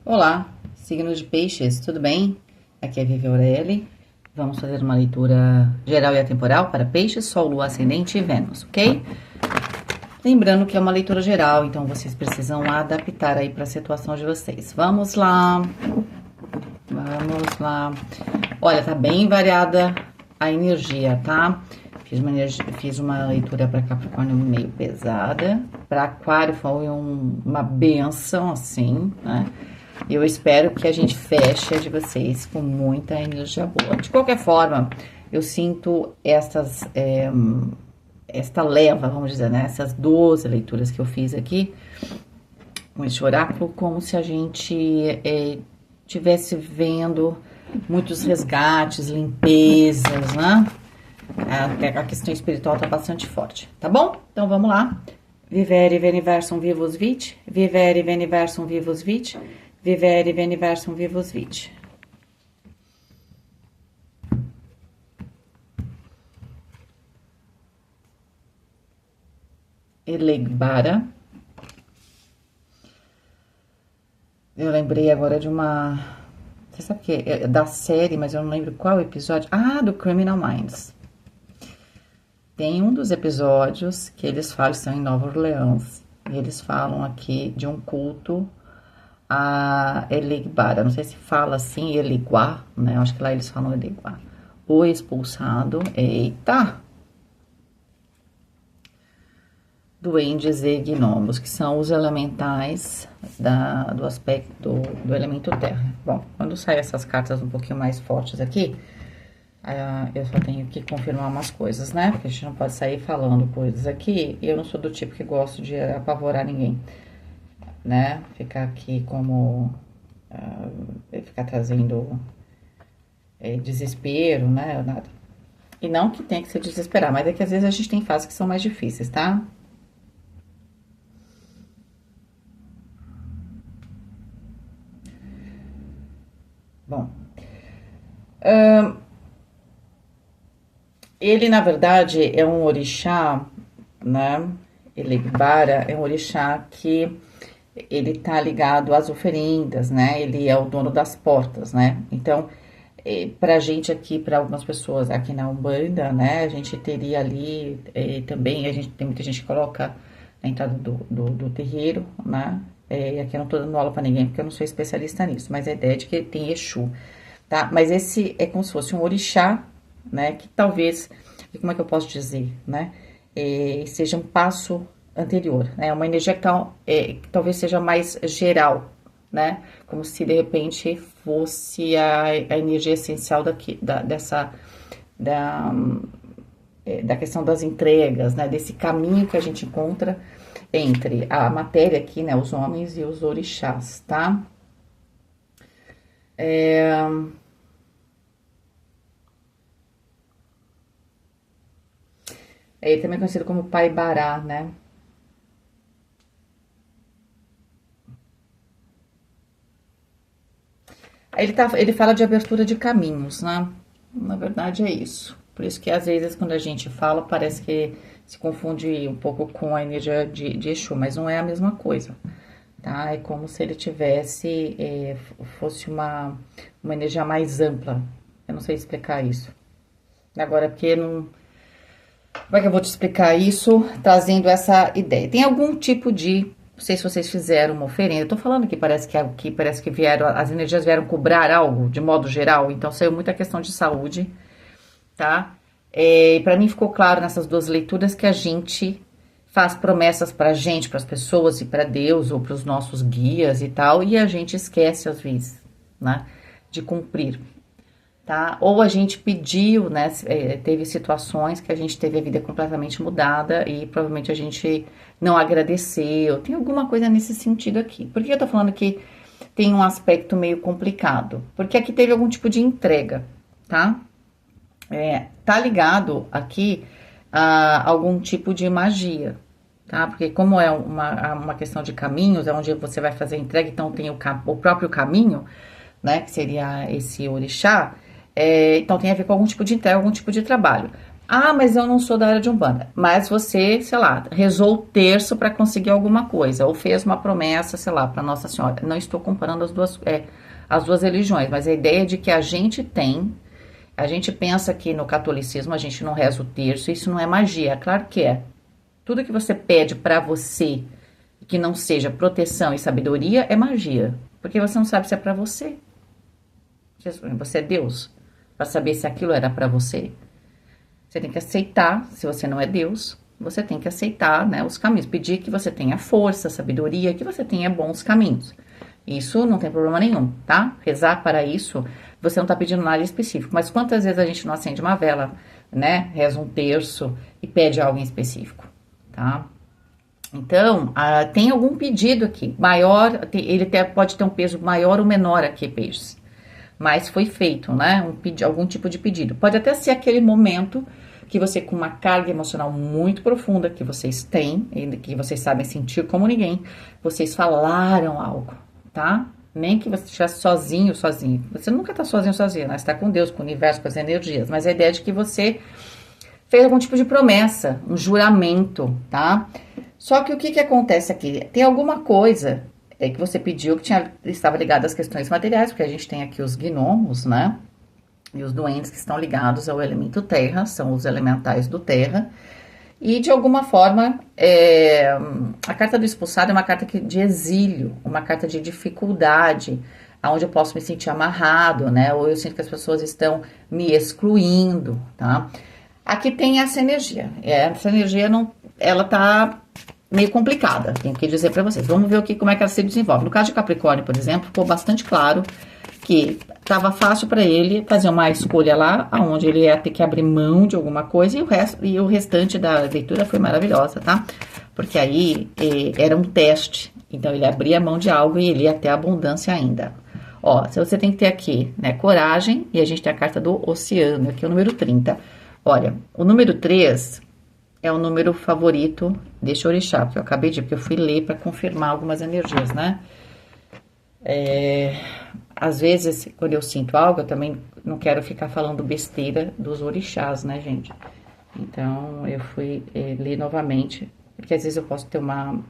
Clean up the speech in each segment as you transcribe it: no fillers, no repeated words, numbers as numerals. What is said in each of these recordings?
Olá, signo de peixes, tudo bem? Aqui é Vivi Aureli. Vamos fazer uma leitura geral e atemporal para peixes, Sol, Lua, Ascendente e Vênus, ok? Lembrando que é uma leitura geral, então vocês precisam adaptar aí para a situação de vocês. Vamos lá. Vamos lá. Olha, tá bem variada a energia, tá? Fiz uma leitura para Capricórnio meio pesada. Para Aquário foi uma benção, assim, né? Eu espero que a gente feche a de vocês com muita energia boa. De qualquer forma, eu sinto esta leva, vamos dizer, né? Essas 12 leituras que eu fiz aqui com esse oráculo, como se a gente tivesse vendo muitos resgates, limpezas, né? A questão espiritual tá bastante forte, tá bom? Então vamos lá. Vivere veniversum vivus vit, vivere veniversum vivus vit, vivere veniversum vivus vit. Elegbara. Eu lembrei agora de uma... Você sabe o que? É da série, mas eu não lembro qual episódio. Ah, do Criminal Minds. Tem um dos episódios que eles falam, são em Nova Orleans. E eles falam aqui de um culto a Elegbara. Não sei se fala assim, Eleguá, né? Eu acho que lá eles falam Eleguá. O expulsado, eita! Duendes e gnomos, que são os elementais do aspecto do elemento terra. Bom, quando saem essas cartas um pouquinho mais fortes aqui, eu só tenho que confirmar umas coisas, né? Porque a gente não pode sair falando coisas aqui. E eu não sou do tipo que gosto de apavorar ninguém, né? Ficar aqui como... ficar trazendo desespero, né? Nada. E não que tenha que se desesperar, mas é que às vezes a gente tem fases que são mais difíceis, tá? Bom, ele na verdade é um orixá, né? Elegbara é um orixá que ele tá ligado às oferendas, né? Ele é o dono das portas, né? Então, pra gente aqui, para algumas pessoas aqui na Umbanda, né? A gente teria ali também, tem muita gente que coloca na entrada do terreiro, né? Aqui eu não tô dando aula pra ninguém, porque eu não sou especialista nisso, mas a ideia é de que tem Exu, tá? Mas esse é como se fosse um orixá, né? Que talvez, como é que eu posso dizer, né? Seja um passo anterior, né? Uma energia que talvez seja mais geral, né? Como se de repente fosse a energia essencial da questão das entregas, né? Desse caminho que a gente encontra entre a matéria aqui, né? Os homens e os orixás, tá? Ele também é conhecido como Pai Bará, né? Ele fala de abertura de caminhos, né? Na verdade é isso. Por isso que às vezes quando a gente fala parece que se confunde um pouco com a energia de Exu, mas não é a mesma coisa, tá? É como se ele tivesse, fosse uma energia mais ampla. Eu não sei explicar isso. Agora, porque não... Como é que eu vou te explicar isso trazendo essa ideia? Tem algum tipo de... Não sei se vocês fizeram uma oferenda. Eu tô falando que parece que vieram, as energias vieram cobrar algo de modo geral. Então saiu muita questão de saúde, tá? Para mim ficou claro nessas duas leituras que a gente faz promessas pra gente, pras pessoas e pra Deus ou pros nossos guias e tal, e a gente esquece às vezes, né, de cumprir, tá? Ou a gente pediu, né, teve situações que a gente teve a vida completamente mudada e provavelmente a gente não agradeceu. Tem alguma coisa nesse sentido aqui. Por que eu tô falando que tem um aspecto meio complicado? Porque aqui teve algum tipo de entrega, tá? Tá ligado aqui a algum tipo de magia, tá? Porque como é uma questão de caminhos, é onde você vai fazer a entrega, então tem o próprio caminho, né? Que seria esse orixá. Então tem a ver com algum tipo de entrega, algum tipo de trabalho. Ah, mas eu não sou da área de Umbanda. Mas você, sei lá, rezou o terço para conseguir alguma coisa, ou fez uma promessa, sei lá, para Nossa Senhora. Não estou comparando as duas religiões, mas a ideia de que a gente pensa que no catolicismo a gente não reza o terço, isso não é magia. É claro que é. Tudo que você pede para você que não seja proteção e sabedoria é magia, porque você não sabe se é para você. Você é Deus, para saber se aquilo era para você. Você tem que aceitar, se você não é Deus, você tem que aceitar, né, os caminhos, pedir que você tenha força, sabedoria, que você tenha bons caminhos. Isso não tem problema nenhum, tá? Rezar para isso, você não está pedindo nada específico. Mas quantas vezes a gente não acende uma vela, né? Reza um terço e pede algo em específico, tá? Então, tem algum pedido aqui, maior, ele pode ter um peso maior ou menor aqui, peixes. Mas foi feito, né? Algum tipo de pedido. Pode até ser aquele momento que você, com uma carga emocional muito profunda que vocês têm, e que vocês sabem sentir como ninguém, vocês falaram algo, tá? Nem que você estivesse sozinho, sozinho. Você nunca tá sozinho, sozinho, né? Você tá com Deus, com o universo, com as energias. Mas a ideia é de que você fez algum tipo de promessa, um juramento, tá? Só que o que acontece aqui? Tem alguma coisa que você pediu que estava ligada às questões materiais, porque a gente tem aqui os gnomos, né? E os duendes que estão ligados ao elemento terra, são os elementais do terra. E de alguma forma, a carta do expulsado é uma carta de exílio, uma carta de dificuldade, onde eu posso me sentir amarrado, né? Ou eu sinto que as pessoas estão me excluindo, tá? Aqui tem essa energia. Essa energia não, ela tá meio complicada, tenho que dizer para vocês. Vamos ver como é que ela se desenvolve. No caso de Capricórnio, por exemplo, ficou bastante claro que estava fácil para ele fazer uma escolha lá, onde ele ia ter que abrir mão de alguma coisa, e o restante da leitura foi maravilhosa, tá? Porque aí era um teste, então ele abria mão de algo e ele ia ter abundância ainda. Ó, você tem que ter aqui, né, coragem, e a gente tem a carta do oceano, aqui é o número 30. Olha, o número 3 é o número favorito deste orixá, que eu acabei de, porque eu fui ler para confirmar algumas energias, né? Às vezes, quando eu sinto algo, eu também não quero ficar falando besteira dos orixás, né, gente? Então, eu fui ler novamente, porque às vezes eu posso ter uma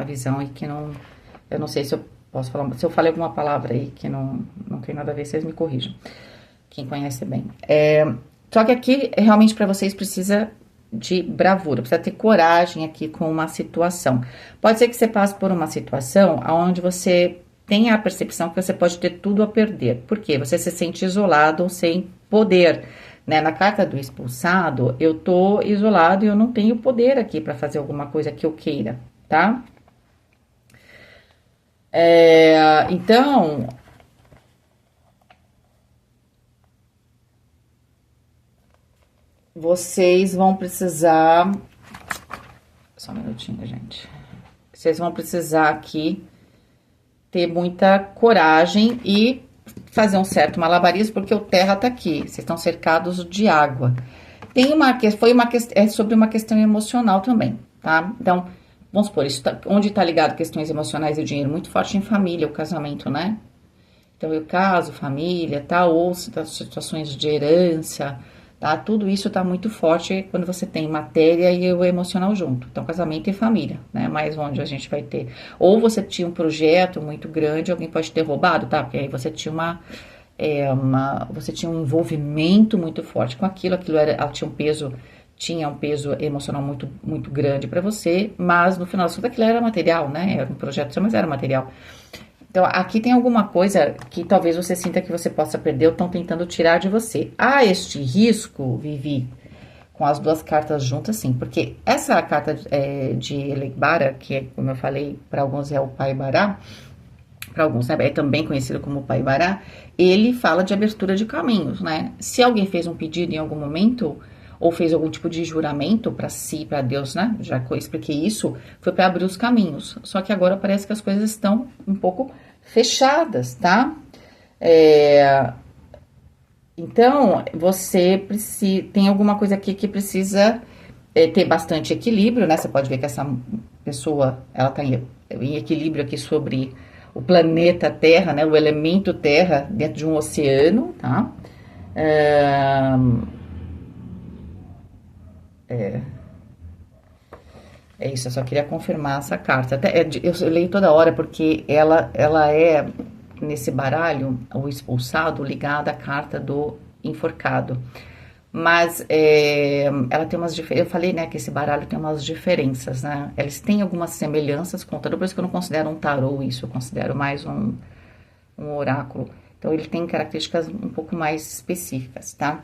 visão e que não... Eu não sei se eu posso falar... Se eu falei alguma palavra aí que não tem nada a ver, vocês me corrijam. Quem conhece bem. Só que aqui, realmente, para vocês, precisa de bravura, precisa ter coragem aqui com uma situação. Pode ser que você passe por uma situação onde você tenha a percepção que você pode ter tudo a perder. Por quê? Você se sente isolado ou sem poder, né? Na carta do expulsado, eu tô isolado e eu não tenho poder aqui para fazer alguma coisa que eu queira, tá? Então, vocês vão precisar... Só um minutinho, gente. Vocês vão precisar aqui ter muita coragem e fazer um certo malabarismo, porque o terra tá aqui. Vocês estão cercados de água. É sobre uma questão emocional também, tá? Então, vamos supor, onde tá ligado questões emocionais e o dinheiro? Muito forte em família, o casamento, né? Então, eu caso, família, tá? Ou situações de herança, tá? Tudo isso tá muito forte quando você tem matéria e o emocional junto. Então, casamento e família, né? Mais onde a gente vai ter. Ou você tinha um projeto muito grande, alguém pode ter roubado, tá? Porque aí você tinha você tinha um envolvimento muito forte com aquilo tinha um peso emocional muito, muito grande para você, mas no final das contas aquilo era material, né? Era um projeto seu, mas era material. Então, aqui tem alguma coisa que talvez você sinta que você possa perder ou estão tentando tirar de você. Há este risco, Vivi, com as duas cartas juntas, sim, porque essa carta de Elegbara, que, como eu falei, para alguns é o Pai Bará, para alguns, né, é também conhecido como Pai Bará, ele fala de abertura de caminhos, né? Se alguém fez um pedido em algum momento, ou fez algum tipo de juramento para si, para Deus, né? Já que eu expliquei isso, foi para abrir os caminhos. Só que agora parece que as coisas estão um pouco fechadas, tá? Então, você tem alguma coisa aqui que precisa ter bastante equilíbrio, né? Você pode ver que essa pessoa, ela tá em equilíbrio aqui sobre o planeta Terra, né? O elemento Terra dentro de um oceano, tá? É isso, eu só queria confirmar essa carta. Até, eu leio toda hora porque ela é, nesse baralho, o expulsado, ligado à carta do enforcado. Mas ela tem umas diferenças. Eu falei, né, que esse baralho tem umas diferenças, né? Eles têm algumas semelhanças com o tarô, por isso que eu não considero um tarô isso, eu considero mais um oráculo. Então ele tem características um pouco mais específicas, tá?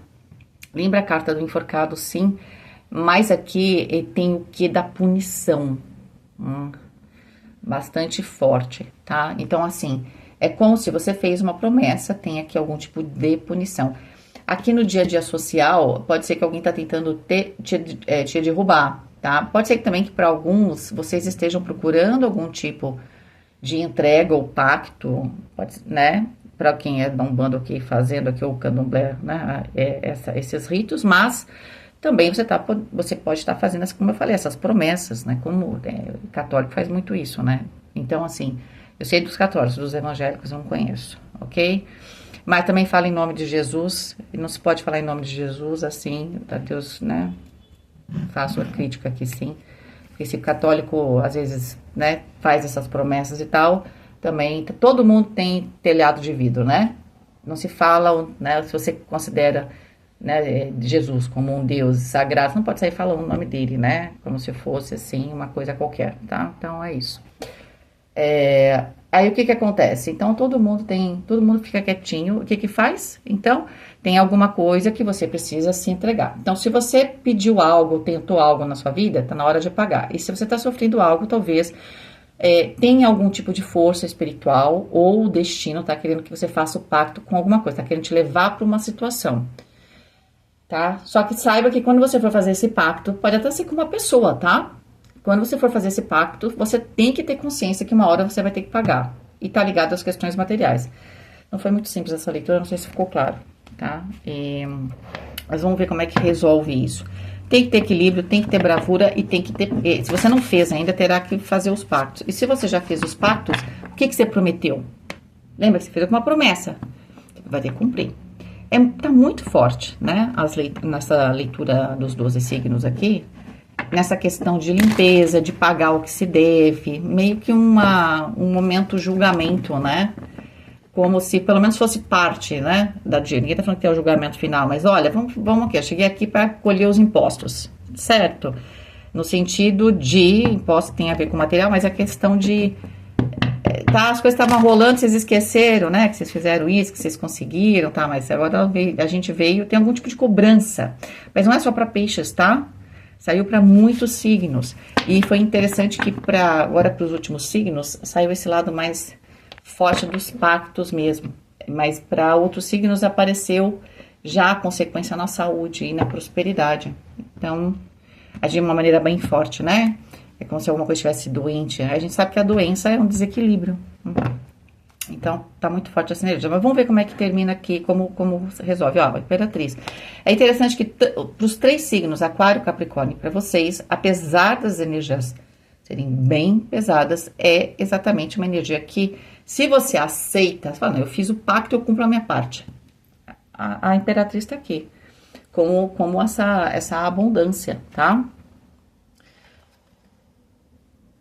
Lembra a carta do enforcado, sim, mas aqui tem o que da punição, bastante forte, tá? Então, assim, é como se você fez uma promessa, tem aqui algum tipo de punição. Aqui no dia a dia social, pode ser que alguém tá tentando te derrubar, tá? Pode ser também que para alguns vocês estejam procurando algum tipo de entrega ou pacto, pode, né? Para quem é da Umbanda aqui, fazendo aqui o candomblé, né? Esses ritos, mas também você pode estar fazendo, como eu falei, essas promessas, né? Como o católico faz muito isso, né? Então, assim, eu sei dos católicos, dos evangélicos eu não conheço, ok? Mas também fala em nome de Jesus, e não se pode falar em nome de Jesus assim, para Deus, né? Faço a crítica aqui, sim. Porque se o católico, às vezes, né, faz essas promessas e tal, também, todo mundo tem telhado de vidro, né? Não se fala, né, se você considera, né, Jesus como um Deus sagrado, você não pode sair falando o nome dele, né? Como se fosse, assim, uma coisa qualquer, tá? Então, é isso. Aí, o que que acontece? Então, todo mundo fica quietinho. O que que faz? Então, tem alguma coisa que você precisa se entregar. Então, se você pediu algo, tentou algo na sua vida, tá na hora de pagar. E se você tá sofrendo algo, talvez tenha algum tipo de força espiritual ou o destino tá querendo que você faça o pacto com alguma coisa, tá querendo te levar para uma situação, tá? Só que saiba que quando você for fazer esse pacto, pode até ser com uma pessoa, tá? Quando você for fazer esse pacto, você tem que ter consciência que uma hora você vai ter que pagar. E tá ligado às questões materiais. Não foi muito simples essa leitura, não sei se ficou claro, tá? Mas vamos ver como é que resolve isso. Tem que ter equilíbrio, tem que ter bravura e tem que ter... Se você não fez ainda, terá que fazer os pactos. E se você já fez os pactos, o que você prometeu? Lembra que você fez uma promessa. Vai ter que cumprir. Tá muito forte, né? Nessa leitura dos 12 signos aqui, nessa questão de limpeza, de pagar o que se deve, meio que um momento julgamento, né? Como se pelo menos fosse parte, né, da dia. Ninguém tá falando que é o julgamento final, mas olha, vamos aqui, eu cheguei aqui para colher os impostos, certo? No sentido de, imposto tem a ver com material, mas a questão de, tá, as coisas estavam rolando, vocês esqueceram, né, que vocês fizeram isso, que vocês conseguiram, tá, mas agora a gente veio, tem algum tipo de cobrança, mas não é só para peixes, tá? Saiu para muitos signos. E foi interessante que agora para os últimos signos, saiu esse lado mais forte dos pactos mesmo. Mas para outros signos apareceu já a consequência na saúde e na prosperidade. Então, de uma maneira bem forte, né? É como se alguma coisa estivesse doente. A gente sabe que a doença é um desequilíbrio. Então, tá muito forte essa energia. Mas vamos ver como é que termina aqui, como resolve. Ó, a Imperatriz. É interessante que pros 3 signos, Aquário, Capricórnio, para vocês, apesar das energias serem bem pesadas, é exatamente uma energia que, se você aceita, você fala, não, eu fiz o pacto, eu cumpro a minha parte. A Imperatriz tá aqui, como essa abundância, tá?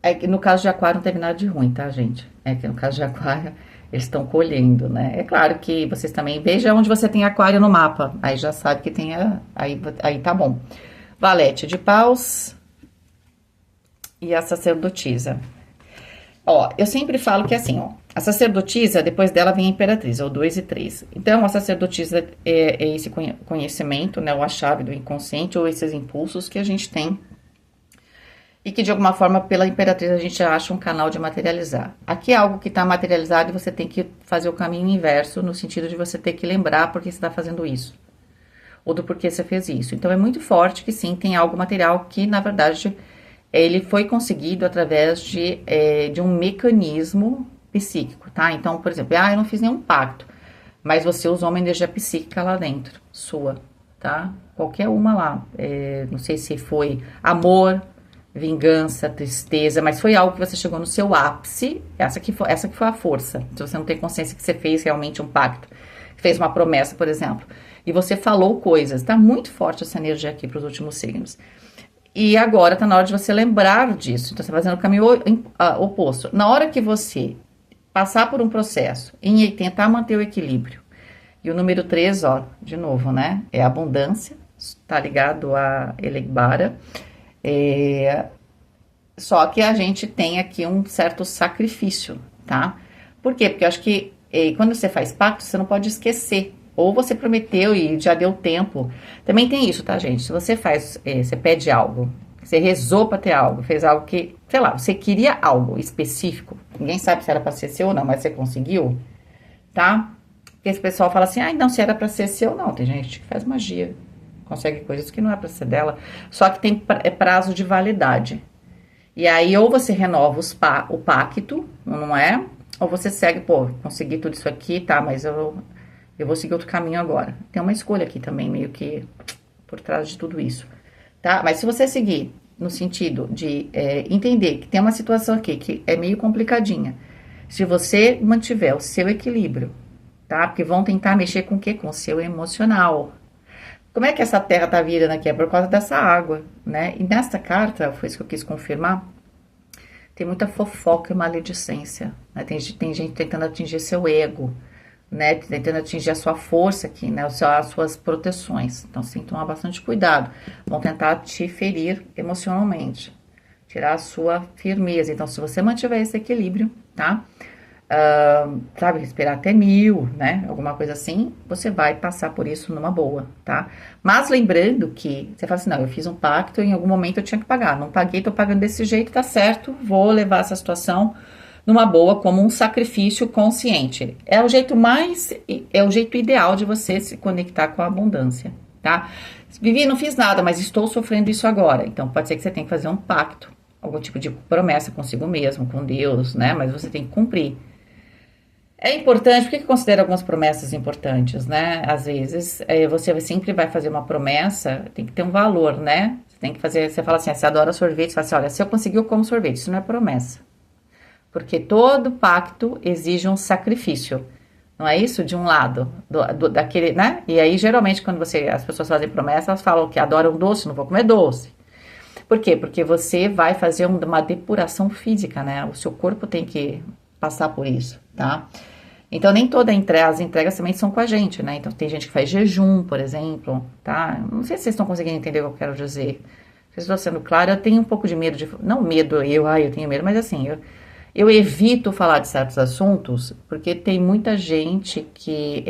É que no caso de Aquário não teve nada de ruim, tá, gente? É que no caso de Aquário, eles estão colhendo, né? É claro que vocês também vejam onde você tem Aquário no mapa. Aí já sabe que tem aí tá bom. Valete de Paus e a Sacerdotisa. Ó, eu sempre falo que é assim, ó. A Sacerdotisa, depois dela vem a Imperatriz, ou 2 e 3. Então, a Sacerdotisa é esse conhecimento, né? Ou a chave do inconsciente, ou esses impulsos que a gente tem. E que, de alguma forma, pela Imperatriz, a gente acha um canal de materializar. Aqui é algo que está materializado e você tem que fazer o caminho inverso, no sentido de você ter que lembrar por que você está fazendo isso. Ou do porquê você fez isso. Então, é muito forte que, sim, tem algo material que, na verdade, ele foi conseguido através de um mecanismo psíquico, tá? Então, por exemplo, eu não fiz nenhum pacto, mas você usou uma energia psíquica lá dentro, sua, tá? Qualquer uma lá. Não sei se foi amor, vingança, tristeza, mas foi algo que você chegou no seu ápice, essa que foi a força. Se você não tem consciência que você fez realmente um pacto, fez uma promessa, por exemplo, e você falou coisas, tá muito forte essa energia aqui para os últimos signos. E agora tá na hora de você lembrar disso. Então, você tá fazendo o caminho oposto. Na hora que você passar por um processo em tentar manter o equilíbrio, e o número 3, ó, de novo, né? É abundância, tá ligado a Elegbara. Só que a gente tem aqui um certo sacrifício, tá? Por quê? Porque eu acho que quando você faz pacto, você não pode esquecer. Ou você prometeu e já deu tempo. Também tem isso, tá, gente? Se você faz, você pede algo, você rezou pra ter algo, fez algo que, sei lá, você queria algo específico. Ninguém sabe se era pra ser seu ou não, mas você conseguiu, tá? Porque esse pessoal fala assim, não, se era pra ser seu, não. Tem gente que faz magia, consegue coisas que não é pra ser dela. Só que tem prazo de validade. E aí, ou você renova o pacto, não é? Ou você segue, pô, consegui tudo isso aqui, tá, mas eu vou seguir outro caminho agora. Tem uma escolha aqui também, meio que por trás de tudo isso, tá? Mas se você seguir no sentido de entender que tem uma situação aqui que é meio complicadinha, se você mantiver o seu equilíbrio, tá? Porque vão tentar mexer com o quê? Com o seu emocional. Como é que essa terra tá virando aqui? É por causa dessa água, né? E nesta carta, foi isso que eu quis confirmar, tem muita fofoca e maledicência, né? Tem gente tentando atingir seu ego, né? Tentando atingir a sua força aqui, né? As suas proteções. Então, você tem que tomar bastante cuidado. Vão tentar te ferir emocionalmente, tirar a sua firmeza. Então, se você mantiver esse equilíbrio, tá? Sabe, respirar até 1000, né? Alguma coisa assim, você vai passar por isso numa boa, tá? Mas lembrando que você fala assim, não, eu fiz um pacto e em algum momento eu tinha que pagar. Não paguei, tô pagando desse jeito, tá certo, vou levar essa situação numa boa, como um sacrifício consciente. É o jeito ideal de você se conectar com a abundância, tá? Vivi, não fiz nada, mas estou sofrendo isso agora. Então, pode ser que você tenha que fazer um pacto, algum tipo de promessa consigo mesmo, com Deus, né? Mas você tem que cumprir. É importante, por que eu considero algumas promessas importantes, né? Às vezes, você sempre vai fazer uma promessa, tem que ter um valor, né? Você tem que fazer, você fala assim, você adora sorvete, você fala assim, olha, se eu conseguir, eu como sorvete. Isso não é promessa. Porque todo pacto exige um sacrifício, não é isso? De um lado, daquele, né? E aí, geralmente, quando as pessoas fazem promessa, elas falam que adoram doce, não vou comer doce. Por quê? Porque você vai fazer uma depuração física, né? O seu corpo tem que passar por isso, tá? Então, nem todas as entregas também são com a gente, né? Então, tem gente que faz jejum, por exemplo, tá? Não sei se vocês estão conseguindo entender o que eu quero dizer. Se estou sendo clara, eu tenho um pouco de medo não medo, eu tenho medo, mas assim, eu evito falar de certos assuntos, porque tem muita gente que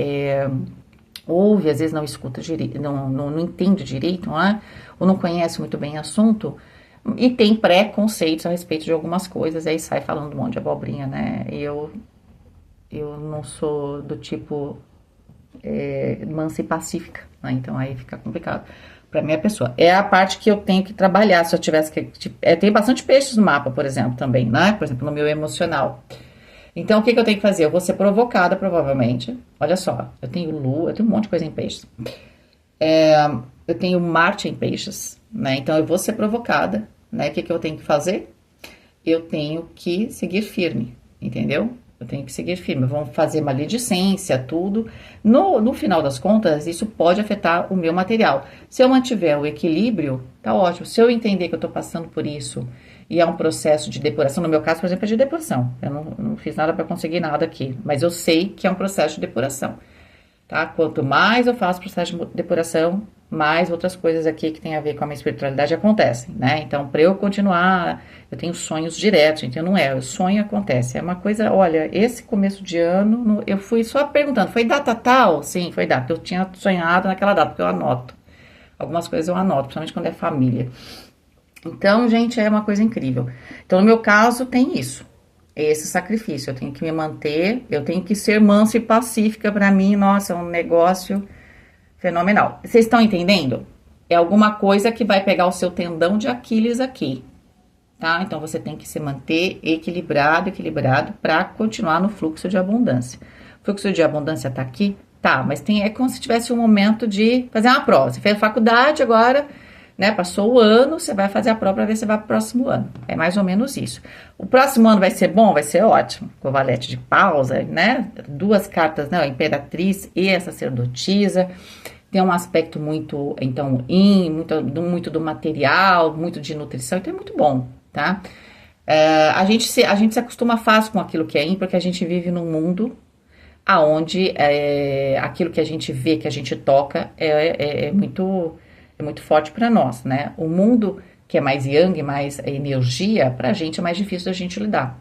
ouve, às vezes não escuta direito, não entende direito, não é? Ou não conhece muito bem o assunto, e tem preconceitos a respeito de algumas coisas, aí sai falando um monte de abobrinha, né? E eu não sou do tipo mansa e pacífica, né? Então aí fica complicado pra minha pessoa. É a parte que eu tenho que trabalhar, se eu tivesse que... tem bastante peixes no mapa, por exemplo, também, né? Por exemplo, no meu emocional. Então, o que eu tenho que fazer? Eu vou ser provocada, provavelmente. Olha só, eu tenho Lua, eu tenho um monte de coisa em peixes. Eu tenho Marte em peixes, né? Então, eu vou ser provocada, né? O que eu tenho que fazer? Eu tenho que seguir firme, entendeu? Eu tenho que seguir firme. Vão fazer maledicência, tudo. No final das contas, isso pode afetar o meu material. Se eu mantiver o equilíbrio, tá ótimo. Se eu entender que eu tô passando por isso e é um processo de depuração, no meu caso, por exemplo, é de depuração. Eu não fiz nada para conseguir nada aqui, mas eu sei que é um processo de depuração, tá? Quanto mais eu faço processo de depuração, mais outras coisas aqui que tem a ver com a minha espiritualidade acontecem, né? Então, para eu continuar, eu tenho sonhos diretos, então não o sonho acontece. É uma coisa, olha, esse começo de ano, eu fui só perguntando, foi data tal? Sim, foi data. Eu tinha sonhado naquela data, porque eu anoto. Algumas coisas eu anoto, principalmente quando é família. Então, gente, é uma coisa incrível. Então, no meu caso, tem isso. Esse sacrifício. Eu tenho que me manter, eu tenho que ser mansa e pacífica. Pra mim, nossa, é um negócio fenomenal. Vocês estão entendendo? É alguma coisa que vai pegar o seu tendão de Aquiles aqui, tá? Então, você tem que se manter equilibrado pra continuar no fluxo de abundância. O fluxo de abundância tá aqui? Tá, mas é como se tivesse um momento de fazer uma prova. Você fez faculdade agora, né? Passou o ano, você vai fazer a prova para ver se vai pro próximo ano. É mais ou menos isso. O próximo ano vai ser bom? Vai ser ótimo. Com o valete de pausa, né? 2 cartas, né? A Imperatriz e a Sacerdotisa. tem um aspecto muito, então, yin, muito do material, muito de nutrição, então é muito bom, tá? A gente se acostuma fácil com aquilo que é yin, porque a gente vive num mundo aonde aquilo que a gente vê, que a gente toca, é muito forte para nós, né? O mundo que é mais yang, mais energia, pra gente é mais difícil da gente lidar.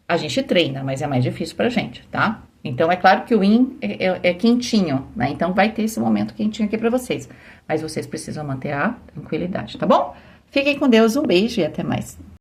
A gente treina, mas é mais difícil pra gente, tá? Então, é claro que o yin é quentinho, né? Então, vai ter esse momento quentinho aqui pra vocês. Mas vocês precisam manter a tranquilidade, tá bom? Fiquem com Deus, um beijo e até mais.